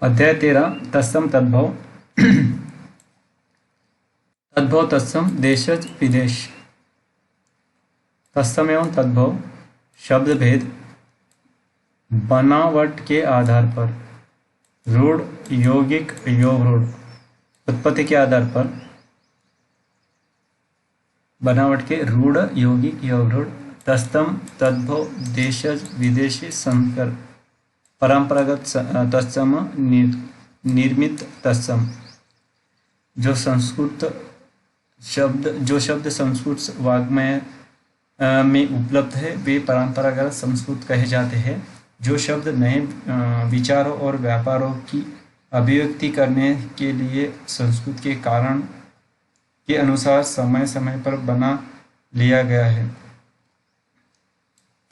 अध्याय 13 तत्सम तद्भव तद्भव तत्सम देशज विदेश। तत्सम एवं तद्भव शब्द भेद बनावट के आधार पर, रूढ़ यौगिक योग रूढ़ उत्पत्ति के आधार पर, बनावट के रूढ़ यौगिक योग रूढ़। तत्सम तद्भव देशज विदेशी संकर परंपरागत तत्सम निर्मित तत्सम। जो शब्द संस्कृत वाग्मय में उपलब्ध है वे परंपरागत संस्कृत कहे जाते हैं। जो शब्द नए विचारों और व्यापारों की अभिव्यक्ति करने के लिए संस्कृत के कारण के अनुसार समय समय पर बना लिया गया है।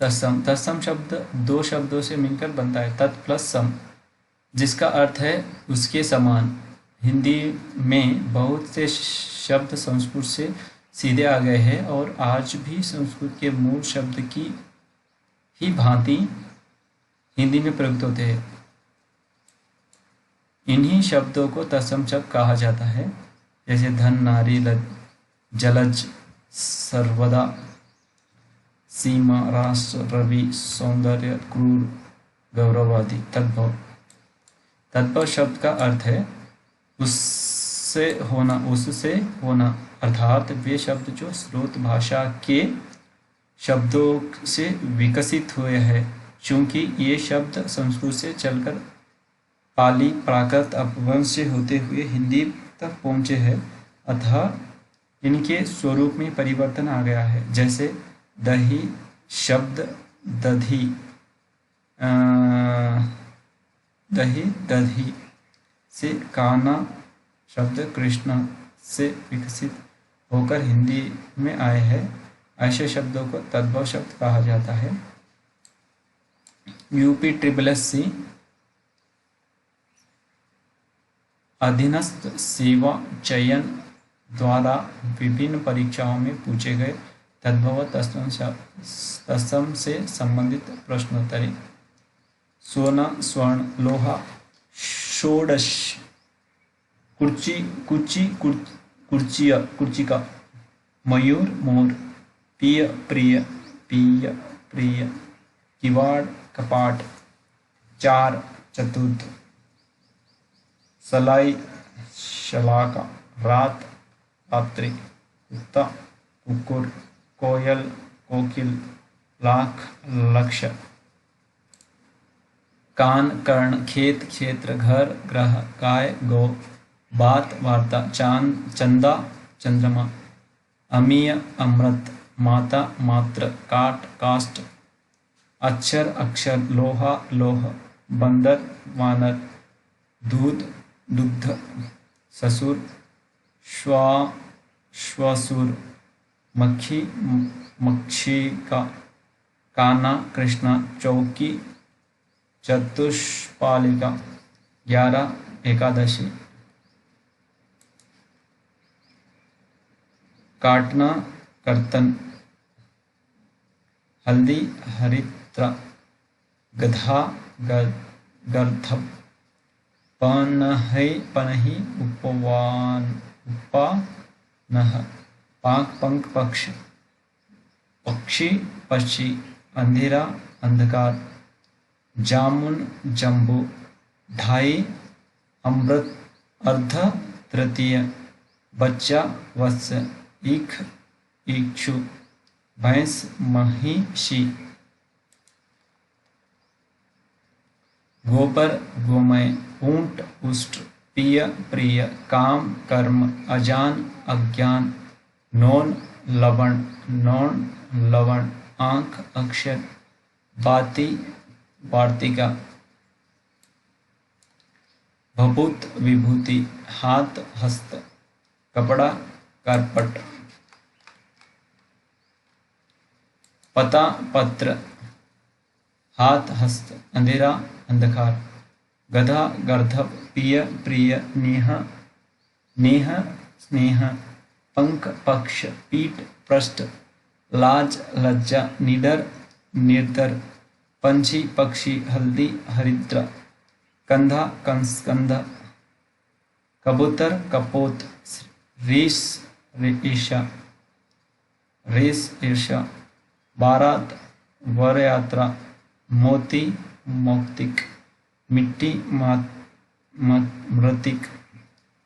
तत्सम शब्द दो शब्दों से मिलकर बनता है, तत् प्लस सम, जिसका अर्थ है उसके समान। हिंदी में बहुत से शब्द संस्कृत से सीधे आ गए हैं और आज भी संस्कृत के मूल शब्द की ही भांति हिंदी में प्रयुक्त होते हैं। इन्हीं शब्दों को तत्सम शब्द कहा जाता है, जैसे धन, नारी, जलज, सर्वदा, सीमा, राष्ट्र, रवि, सौंदर्य, क्रूर, गौरव आदि। तद्भव शब्द का अर्थ है उससे होना, अर्थात वे शब्द जो स्रोत भाषा के शब्दों से विकसित हुए हैं। चूंकि ये शब्द संस्कृत से चलकर पाली, प्राकृत, अपभ्रंश से होते हुए हिंदी तक पहुँचे हैं, अतः इनके स्वरूप में परिवर्तन आ गया है। जैसे दही शब्द दधी दधी से, कान्हा शब्द कृष्ण से विकसित होकर हिंदी में आए हैं। ऐसे शब्दों को तद्भव शब्द कहा जाता है। UPSSC अधीनस्थ सेवा चयन द्वारा विभिन्न परीक्षाओं में पूछे गए तद्भव तत्सम से संबंधित प्रश्नोत्तरी। सोना, स्वर्ण, लोहा, षोडश, कुर्चिका, मयूर, मोर, प्रिय, किवाड़, कपाट, चार, चतुर्थ, सलाई, शलाका, रात, रात्रि, कुत्ता, कुकुर, कोयल, कोकिल, लाख, लक्ष्य, कान, कर्ण, खेत, क्षेत्र, घर, ग्रह, गाय, गौ, बात, वार्ता, चांद, चंदा, चंद्रमा, अमीय, अमृत, माता, मात्र, काट, काष्ठ, अक्षर, अक्षर, लोहा, लोह, बंदर, वानर, दूध, दुग्ध, ससुर, श्वासुर, मक्खी, मक्षिका, कान्हा, कृष्णा, चौकी, चतुष्पालिका, 11, एकादशी, काटना, कर्तन, हल्दी, हरिद्रा, गधा, गर्धव, पनही, उपानह, पाक, पंख, पक्ष, पक्षी, पक्षी, अंधेरा, अंधकार, जामुन, जम्बू, ढाई, अमृत, अर्ध, तृतीय, बच्चा, वत्स, ईख, इक्षु, भैंस, महिषी, गोबर, गोमय, ऊंट, उष्ट, प्रिय, काम, कर्म, अजान, अज्ञान, नौन, लवण, आंख, अक्षर, बाती, वार्तिका, भभूत, विभूति, हाथ, हस्त, कपड़ा, करपट, पता, पत्र, हाथ, हस्त, अंधेरा, अंधकार, गधा, गर्धव, प्रिय, नेह, स्नेह, पंख, पक्ष, पीठ, पृष्ठ, लाज, लज्जा, निडर, निर्धर, पंछी, पक्षी, हल्दी, हरिद्रा, कंधा कंस्कंध, कबूतर कपोत, रीस ईर्षा, रेस ईर्षा, बारात वर यात्रा, मोती मौक्तिक, मिट्टी मृतिक,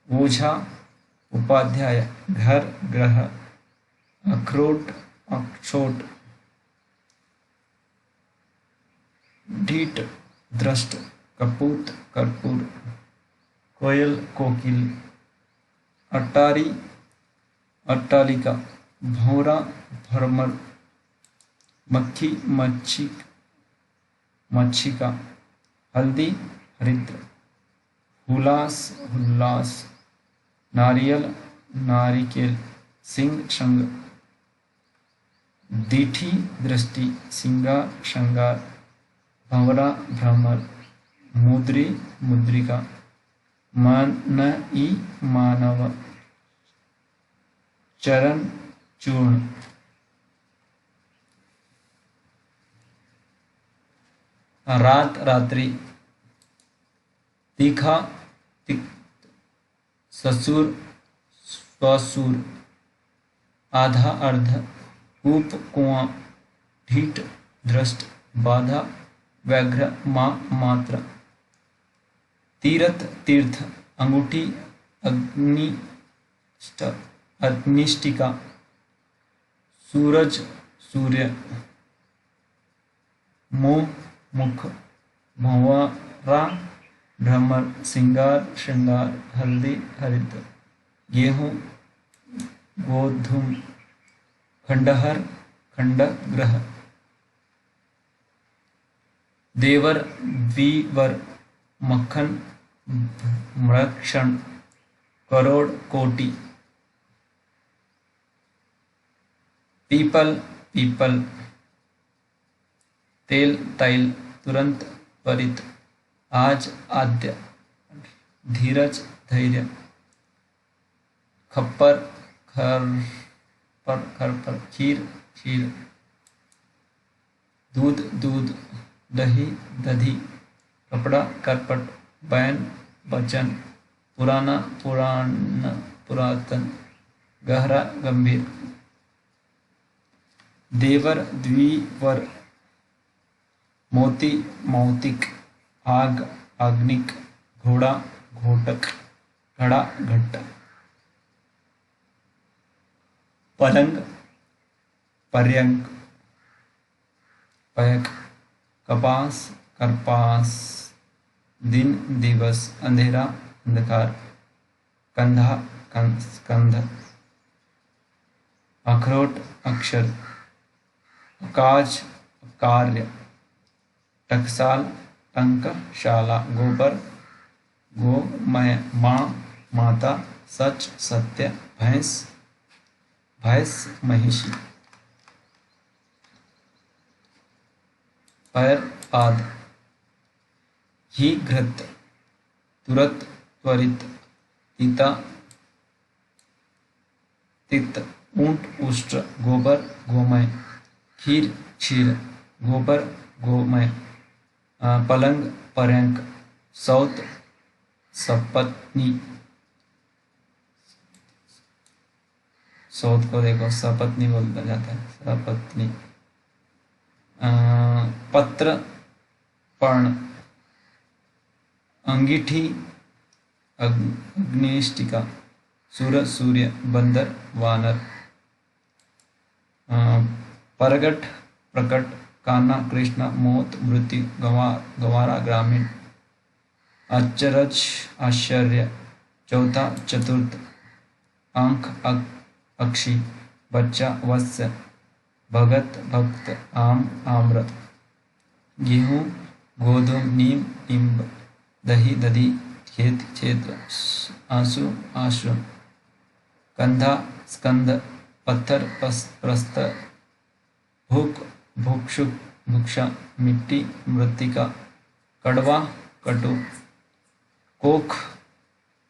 ओझा उपाध्याय, घर ग्रह, अखरोट अक्षोट, ढीठ दृष्ट, कपूत कर्पूर, कोयल कोकिल, अटारी अट्टालिका, भौरा भरमर, मक्खी मच्छिका, हल्दी हरिद्र, हुलास हुल्लास, नारियल नारिकेल, सिंह शंग, दीठी दृष्टि, सिंगार श्रृंगार, भंवरा भ्रमर, मुद्री मुद्रिका, मानई मानव, चरण चूर्ण। रात रात्रि, तीखा तिक्त, ससुर स्वसुर, आधा अर्ध, कूप कुआं, ढीठ दृष्ट, बाधा व्याघ्र मात्र, तीरथ तीर्थ, अंगूठी अग्निष्टिका, सूरज सूर्य, मुंह मुख, भंवरा भ्रमर, सिंगार श्रृंगार, हल्दी हरिद्र, गेहूं गोधूम, खंडहर खंड ग्रह, देवर द्विवर, मक्खन मृक्षण, करोड़ कोटि, पीपल पीपल, तेल तैल, तुरंत परित, आज आद्य, धीरज धैर्य, खप्पर खरपर, खीर खीर, दूध दूध, दही दधी, कपड़ा करपट, बैन वचन, पुराना पुराण पुरातन, गहरा गंभीर, देवर द्विवर, मोती मौतिक, आग आग्निक, घोड़ा घोटक, घड़ा घट्ट, पलंग पर्यंक पयक, कपास करपास, दिन दिवस, अंधेरा अंधकार, कंधा कंध, अखरोट अक्षर, काज कार्य, टकसाल टंक शाला, गोबर गोमय, माँ माता, सच सत्य, भैंस भैंस महिषी, पैर पाद, ही घृत, तुरत त्वरित, तीता तिक्त, ऊंट उष्ट्र, गोबर गोमय, खीर क्षीर, गोबर गोमय, पलंग पर्यंक, सौत सपत्नी, सौत को देखो सपत्नी बोलता जाता है, सपत्नी, पत्र पर्ण, अंगीठी अग्निष्टिका, सूरज सूर्य, बंदर वानर, परगट प्रकट, कान्हा कृष्ण, मौत मृत्यु, गंवारा ग्रामीण, अचरज आश्चर्य, चौथा चतुर्थ, आंख अक्षी, बच्चा वत्स्य, भगत भक्त, आम आम्र, गेहूं गोधूम, नीम निम्ब, दही दधी, खेत क्षेत्र, आंसू आश्रम, कंधा स्कंद, पत्थर प्रस्तर, भूख भुक्षुक भुक्षा, मिट्टी मृत्तिका, कड़वा कटु, कोख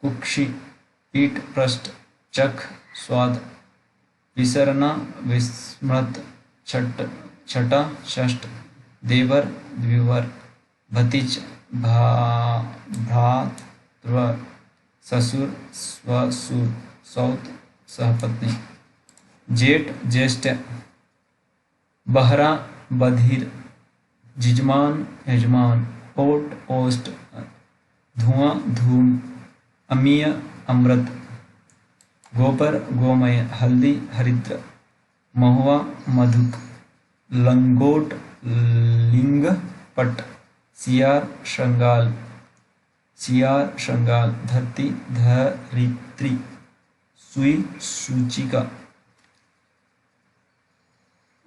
कुक्षी, पीठ पृष्ठ, चख स्वाद, विसरना विस्मृत, छटा षष्ठ, देवर द्विवर, भतीज, भ्रातृ, ससुर, स्वसुर, सौत, सहपत्नी। जेठ ज्येष्ठ, बहरा बधिर, जिजमान यजमान, ओट ओष्ट, धुआं धूम, अमीय अमृत, गोबर गोमय, हल्दी हरिद्र, महुआ मधुक, लंगोट लिंग पट, सियार श्रृंगाल, धरती धरित्री, सुई सूचिका,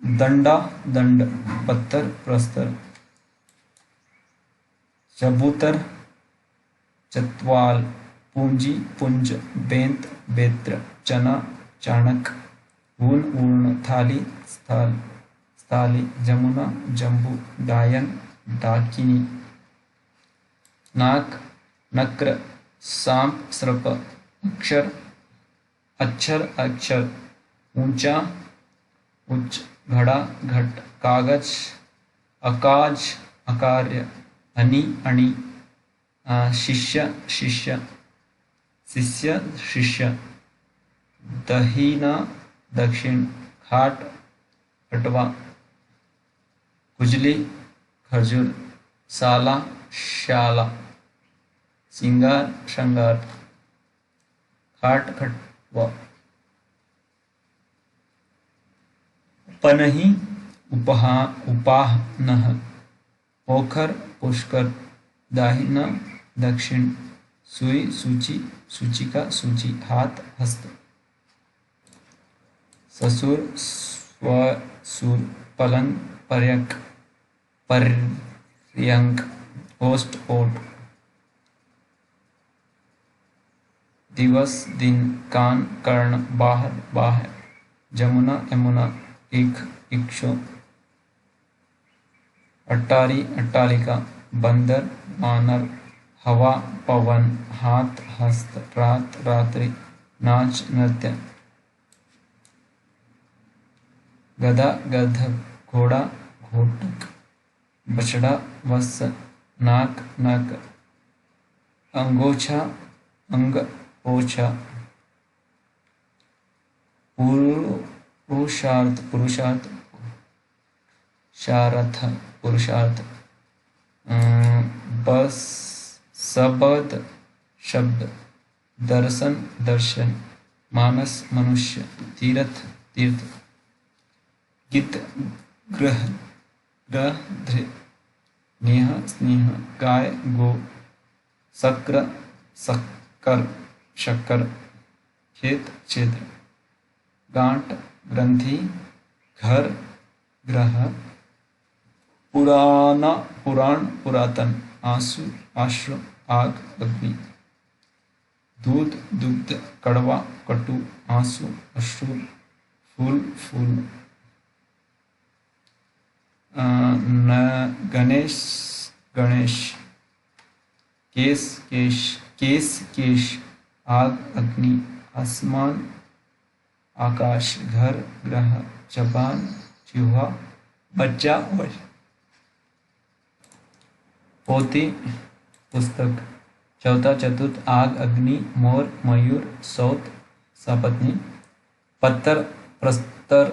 दंडा दंड, पत्थर प्रस्तर, चबूतर चतवाल, पूंजी पुंज, बेंत बेत्र, चना चाणक, ऊन ऊर्ण, थाली स्थाल स्थाली, जमुना जम्बू, डायन डाकिनी, नाक नक्र, सांप सर्प, अक्षर अक्षर अक्षर, ऊंचा उच्च, घड़ा घट, कागज अकाज अकार्य, अनी अणि, शिष्य शिष्य, शिष्य शिष्य, दहीना दक्षिण, खाट खटवा, खुजली खजूर, साला शाला, सिंगार श्रृंगार, खाट खटवा, पनही उपाहनः, पोखर पुष्कर, दाहिना दक्षिण, सुई सूची सूचिका सूची, हाथ हस्त, ससुर स्वसुर, पलंग पर्यक पर्यंक, ओष्ट ओट, दिवस दिन, कान कर्ण, बाहर बाह्य, जमुना यमुना, इख इक्षु, अट्टारी अट्टालिका, बंदर मानव, हवा पवन, हाथ हस्त, रात रात्रि, नाच नृत्य, गधा गध, घोड़ा घोटक, बछड़ा वत्स, नाक नक, अंगोछा अंग ओछा, पुरुषार्थ शारथ पुरुषार्थ, बस सबद शब्द, दर्शन दर्शन, मानस मनुष्य, तीर्थ तीर्थ, गित ग्रह धृ, नेह स्नेह, गाय गो, शक्र शक्कर शक्कर, खेत क्षेत्र, गांठ ग्रंथि, घर ग्रह, पुराण पुरातन, आंसू आश्र, आग अग्नि, दूध दुग्ध, कड़वा कटु, आंसू अश्रु, फूल फूल, गणेश गणेश, केस केश, आग अग्नि, आसमान आकाश, घर ग्रह, जबान जिह्वा, बच्चा पोती पुस्तक, चौथा चतुर्थ, आग अग्नि, मोर मयूर, सौत सपत्नी, पत्थर प्रस्तर,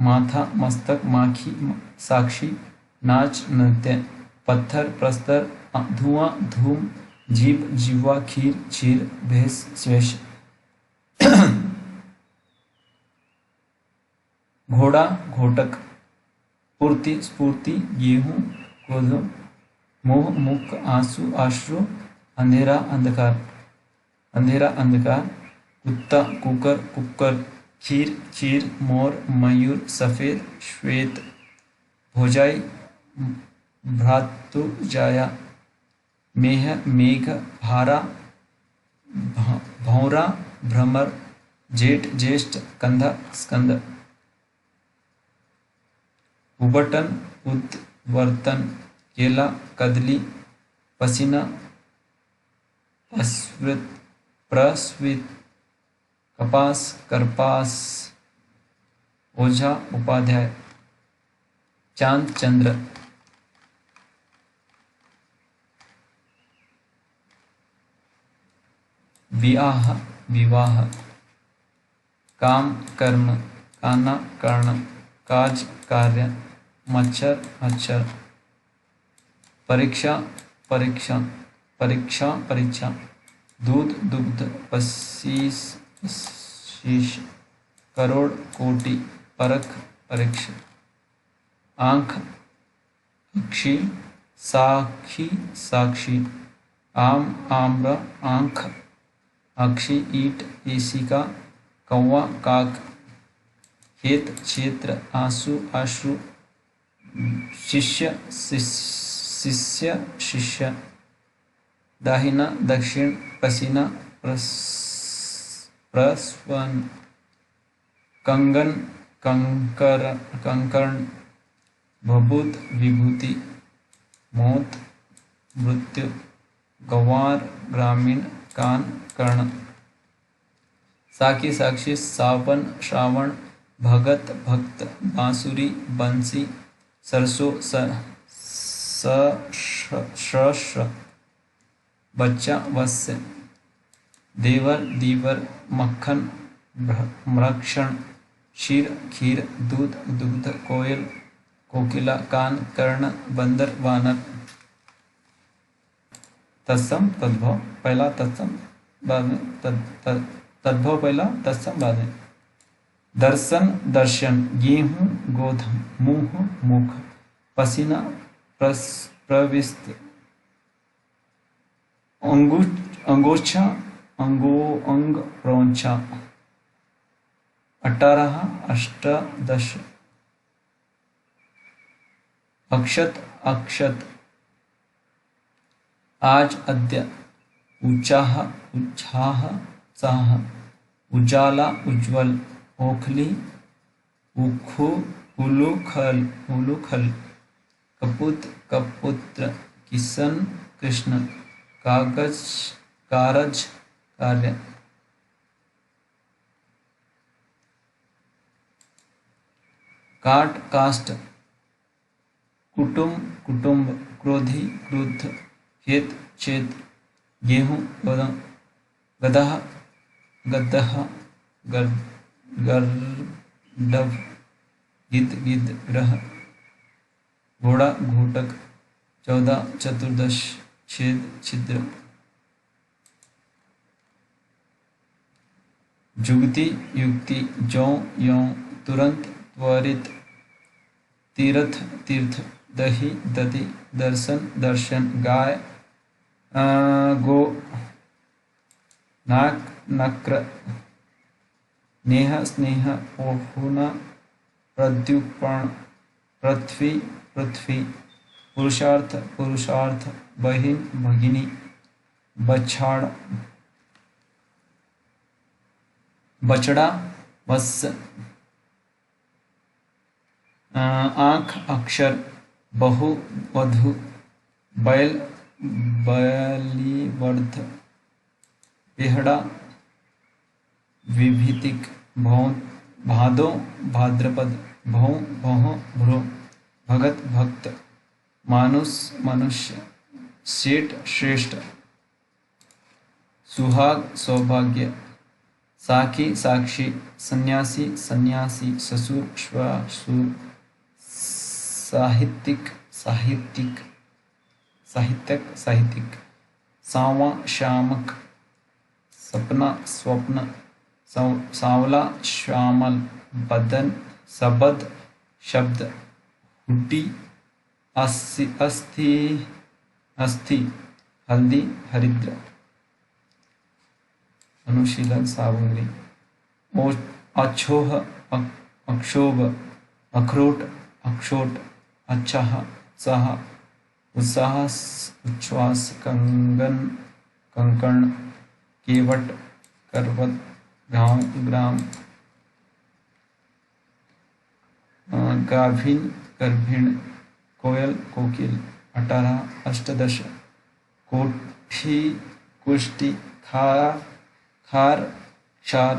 माथा मस्तक, माखी साक्षी, नाच नृत्य, पत्थर प्रस्तर, धुआं धूम, जीभ जिह्वा, खीर क्षीर, भैंस श्वेश, घोड़ा घोटक, पूर्ति स्फूर्ति, गेहूं गोधूम, मोह मुख, आंसू आश्रु, अंधेरा अंधकार, कुत्ता कुकर कुक्कर, खीर क्षीर, मोर मयूर, सफेद श्वेत, भोजाई भ्रातृजाया, मेह मेघ, भारा भौरा भ्रमर, जेठ ज्येष्ठ, कंधा स्कंद, उबटन उद्वर्तन, केला कदली, पसीना प्रस्वित, कपास करपास, ओझा उपाध्याय, चांद चंद्र, विवाह विवाह, काम कर्म, खाना कर्ण, काज कार्य, मच्छर मच्छर, परीक्षा परीक्षा, परीक्षा परीक्षा, दूध दुग्ध, पसीस शीश, करोड़ कोटि, परख परीक्षा, आंख अक्षी, साक्षी साक्षी, आम आम्र, आंख अक्षी, ईट ईशिका, कौवा काक, खेत क्षेत्र, आंसू अश्रु, शिष्य शिष्य शिष्य, दाहिना दक्षिण, पसीना प्रस्वन, कंगन कंकर कंकर्ण, भभूत विभूति, मौत मृत्यु, गंवार ग्रामीण, कान कर्ण, साकी साक्षी, सावन श्रावण, भगत भक्त, बांसुरी बंसी, सरसों श्र, बच्चा वत्स्य, देवर दीवर, मक्खन मृक्षण, क्षीर खीर, दूध दुग्ध, कोयल कोकिला, कान कर्ण, बंदर वानर। तत्सम तद्भव पहला, तत्सम बाद में तद्भव पहला, तत्सम बाद में। दर्शन दर्शन, गेहूं गोधन, मुंह मुख, पसीना प्रविष्ट, अंगोछा अंग प्रवंचा, 18 अष्टादश, अक्षत अक्षत, आज अद्य, उच्चाह उच्छाह चाह, उजाला उज्ज्वल, ओखली उखु उलूखल उलूखल, कपूत कपुत्र, किशन कृष्ण, कागज कारज कार्य, काट कास्ट, कुटुंब कुटुंब, क्रोधी क्रुद्ध, खेत चेत, गेहूं गदह गदह, गर्दभ गिद्ध गिद्ध, ग्रह घोड़ा घोटक, 14 चतुर्दश, छेद छिद्र, जुगति युक्ति, जौ यौं, तुरंत त्वरित, तीर्थ तीर्थ, दही दधि, दर्शन दर्शन, गाय गो, नाक नक्र, नेह स्नेह, ओहुना प्रद्युपण, पृथ्वी पृथ्वी, पुरुषार्थ पुरुषार्थ, बहिन भगिनी, बछाड़ बछड़ा वत्स, आँख अक्षर, बहु वधु, बैल बलिवर्ध, बेहड़ा विभीतिक, भादो भाद्रपद, भौ भौह भ्रो, भगत भक्त, मानुष मनुष्य, सेठ श्रेष्ठ, सुहाग सौभाग्य, साखी साक्षी, सन्यासी सन्यासी, ससुर श्वासुर, साहित्यिक साहित्यिक साहित्यक साहित्यिक, सांवा श्यामक, सपना स्वप्न, सांवला श्यामल, बदन सबद, शब्द हुड्डी, अस्थि अस्थि, हल्दी हरिद्र। अनुशीलन सामग्री, अक्षोह अक्षोभ, अखरोट अक्षोट, अच्छाह उत्साह, उत्साह उच्छ्वास, कंगन कंकण, केवट करवत, गांव ग्राम, गाभिन गर्भिण, कोयल कोकिल, 18 अष्टदश, कोठी कुष्टी, खार क्षार,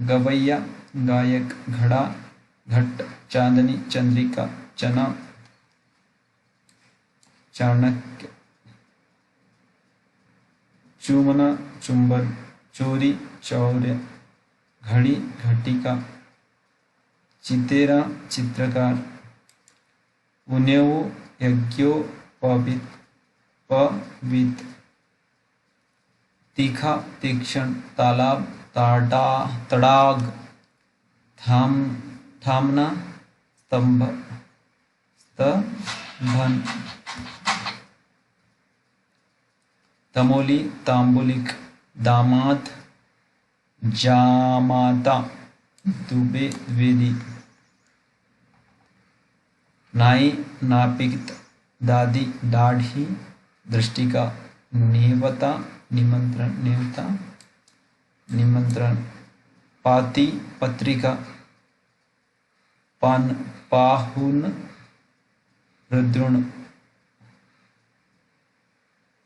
गवैया गायक, घड़ा घट, चांदनी चंद्रिका, चना चाणक्य, चूमना चुंबन, चोरी चौर्य, घड़ी घटिका, चितेरा चित्रकार, पुण्यो यज्ञो पवित, तीखा तीक्ष्ण, तालाब तड़ाग, थामना स्तंभन, तमोली तांबुलिक, दामाद जामाता, दुबे द्विवेदी, नाई नापित, दादी दाढ़ी, दृष्टिका, नेवता निमंत्रण, पाती पत्रिका, पाहुन रुद्रुण,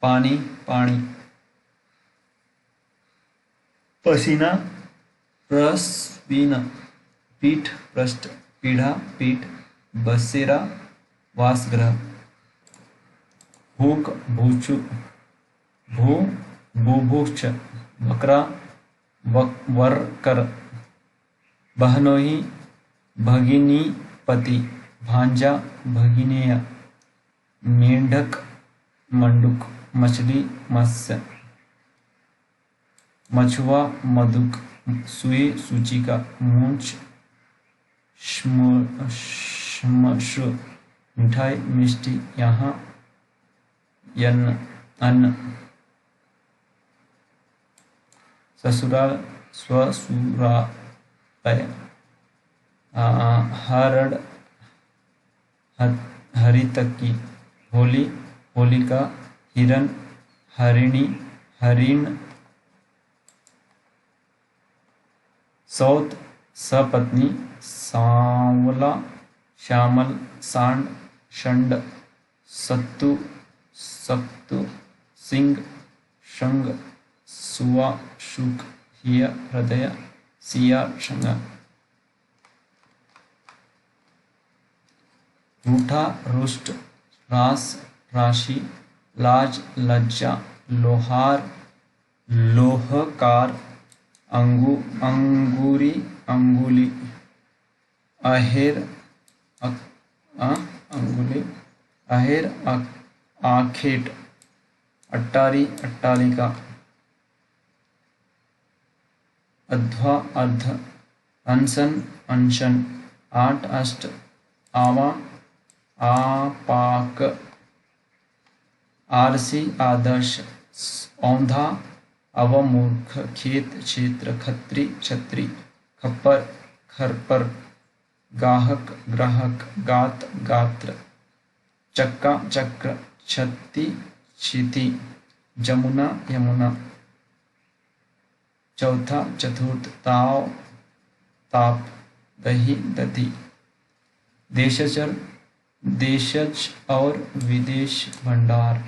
पानी पानी, पसीना प्रस्वीन, पीठ पृष्ठ, पीढ़ा पीठ, बसेरा वासगृह, भूख भूचु, बुभुक्ष, बकरा वर्कर, बहनोई भगिनी पति, भांजा भगिनेय, मेंढक मंडूक, मछली मत्स्य, मछुआ मधुक, सुई सूचिका, मूंछ श्मश्रु, मिठाई मिष्टी, यहाँ अन्न, ससुराल स्वसुरालय, हरड़ हरितकी, होली होलिका, हिरण हरिणी हरिण, सौत सपत्नी, सांवला श्यामल, सांड षंड, सत्तु सत्तु, सिंह शंग, सुआ शुक, हिय हृदय, सिया शंगा, रूठा रुष्ट, रास राशि, लाज लज्जा, लोहार लोहकार, अंगूरी अंगुली, अहेर अंगुली, अहेर आखेट, अट्टारी अट्टालिका, अध्वा अर्ध, अनशन अनशन, आठ अष्ट, आवा आपाक, आरसी आदर्श, औंधा अवमूर्ख, खेत क्षेत्र, खत्री छत्री, खप्पर खरपर, गाहक ग्राहक, गात गात्र, चक्का चक्र, छत्ती क्षिति, जमुना यमुना, चौथा चतुर्थ, ताव ताप, दही दधी, देशज और विदेश भंडार।